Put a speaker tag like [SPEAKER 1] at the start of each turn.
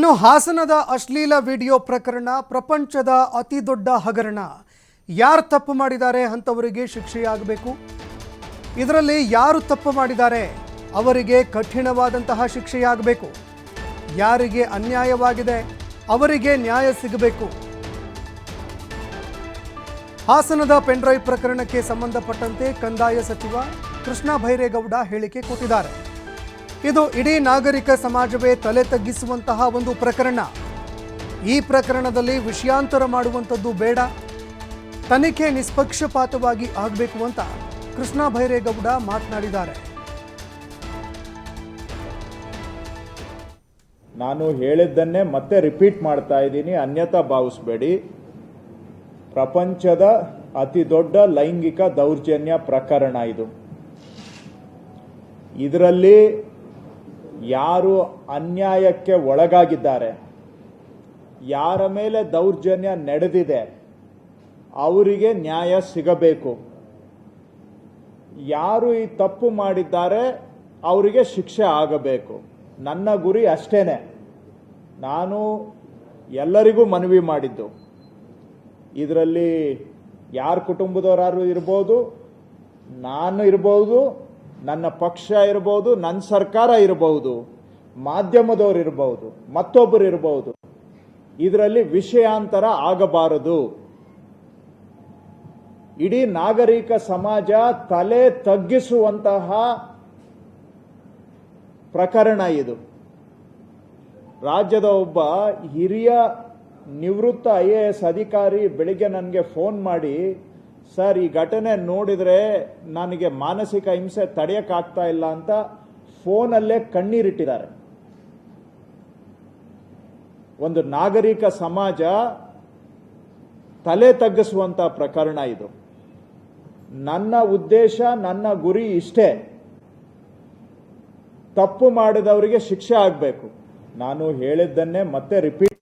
[SPEAKER 1] ಇನ್ನು ಹಾಸನದ ಅಶ್ಲೀಲ ವಿಡಿಯೋ ಪ್ರಕರಣ ಪ್ರಪಂಚದ ಅತಿ ದೊಡ್ಡ ಹಗರಣ. ಯಾರು ತಪ್ಪು ಮಾಡಿದ್ದಾರೆ ಅಂತವರಿಗೆ ಶಿಕ್ಷೆಯಾಗಬೇಕು. ಇದರಲ್ಲಿ ಯಾರು ತಪ್ಪು ಮಾಡಿದ್ದಾರೆ ಅವರಿಗೆ ಕಠಿಣವಾದಂತಹ ಶಿಕ್ಷೆಯಾಗಬೇಕು. ಯಾರಿಗೆ ಅನ್ಯಾಯವಾಗಿದೆ ಅವರಿಗೆ ನ್ಯಾಯ ಸಿಗಬೇಕು. ಹಾಸನದ ಪೆನ್ಡ್ರೈವ್ ಪ್ರಕರಣಕ್ಕೆ ಸಂಬಂಧಪಟ್ಟಂತೆ ಕಂದಾಯ ಸಚಿವ ಕೃಷ್ಣ ಬೈರೇಗೌಡ ಹೇಳಿಕೆ ಕೊಟ್ಟಿದ್ದಾರೆ. ಇದು ಇಡೀ ನಾಗರಿಕ ಸಮಾಜವೇ ತಲೆ ತಗ್ಗಿಸುವಂತಹ ಒಂದು ಪ್ರಕರಣ. ಈ ಪ್ರಕರಣದಲ್ಲಿ ವಿಷಯಾಂತರ ಮಾಡುವಂಥದ್ದು ಬೇಡ, ತನಿಖೆ ನಿಷ್ಪಕ್ಷಪಾತವಾಗಿ ಆಗಬೇಕು ಅಂತ ಕೃಷ್ಣ ಬೈರೇಗೌಡ ಮಾತನಾಡಿದ್ದಾರೆ.
[SPEAKER 2] ನಾನು ಹೇಳಿದ್ದನ್ನೇ ಮತ್ತೆ ರಿಪೀಟ್ ಮಾಡ್ತಾ ಇದ್ದೀನಿ, ಅನ್ಯತಾ ಭಾವಿಸಬೇಡಿ. ಪ್ರಪಂಚದ ಅತಿ ದೊಡ್ಡ ಲೈಂಗಿಕ ದೌರ್ಜನ್ಯ ಪ್ರಕರಣ ಇದು. ಇದರಲ್ಲಿ ಯಾರು ಅನ್ಯಾಯಕ್ಕೆ ಒಳಗಾಗಿದ್ದಾರೆ, ಯಾರ ಮೇಲೆ ದೌರ್ಜನ್ಯ ನಡೆದಿದೆ ಅವರಿಗೆ ನ್ಯಾಯ ಸಿಗಬೇಕು. ಯಾರು ಈ ತಪ್ಪು ಮಾಡಿದ್ದಾರೆ ಅವರಿಗೆ ಶಿಕ್ಷೆ ಆಗಬೇಕು. ನನ್ನ ಗುರಿ ಅಷ್ಟೇನೆ. ನಾನು ಎಲ್ಲರಿಗೂ ಮನವಿ ಮಾಡಿದ್ದು, ಇದರಲ್ಲಿ ಯಾರ ಕುಟುಂಬದವರಾರು ಇರ್ಬೋದು, ನಾನು ಇರ್ಬೋದು, ನನ್ನ ಪಕ್ಷ ಇರಬಹುದು, ನನ್ನ ಸರ್ಕಾರ ಇರಬಹುದು, ಮಾಧ್ಯಮದವರು ಇರಬಹುದು, ಮತ್ತೊಬ್ಬರು ಇರಬಹುದು, ಇದರಲ್ಲಿ ವಿಷಯಾಂತರ ಆಗಬಾರದು. ಇಡೀ ನಾಗರಿಕ ಸಮಾಜ ತಲೆ ತಗ್ಗಿಸುವಂತಹ ಪ್ರಕರಣ ಇದು. ರಾಜ್ಯದ ಒಬ್ಬ ಹಿರಿಯ ನಿವೃತ್ತ IAS ಅಧಿಕಾರಿ ಬೆಳಿಗ್ಗೆ ನನಗೆ ಫೋನ್ ಮಾಡಿ, ಸರ್ ಈ ಘಟನೆ ನೋಡಿದ್ರೆ ನನಗೆ ಮಾನಸಿಕ ಹಿಂಸೆ ತಡೆಯಕ್ಕಾಗ್ತಾ ಇಲ್ಲ ಅಂತ ಫೋನಲ್ಲೇ ಕಣ್ಣೀರಿಟ್ಟಿದ್ದಾರೆ. ಒಂದು ನಾಗರಿಕ ಸಮಾಜ ತಲೆ ತಗ್ಗಿಸುವಂತ ಪ್ರಕರಣ ಇದು. ನನ್ನ ಉದ್ದೇಶ, ನನ್ನ ಗುರಿ ಇಷ್ಟೇ, ತಪ್ಪು ಮಾಡಿದವರಿಗೆ ಶಿಕ್ಷೆ ಆಗಬೇಕು. ನಾನು ಹೇಳಿದ್ದನ್ನೇ ಮತ್ತೆ ರಿಪೀಟ್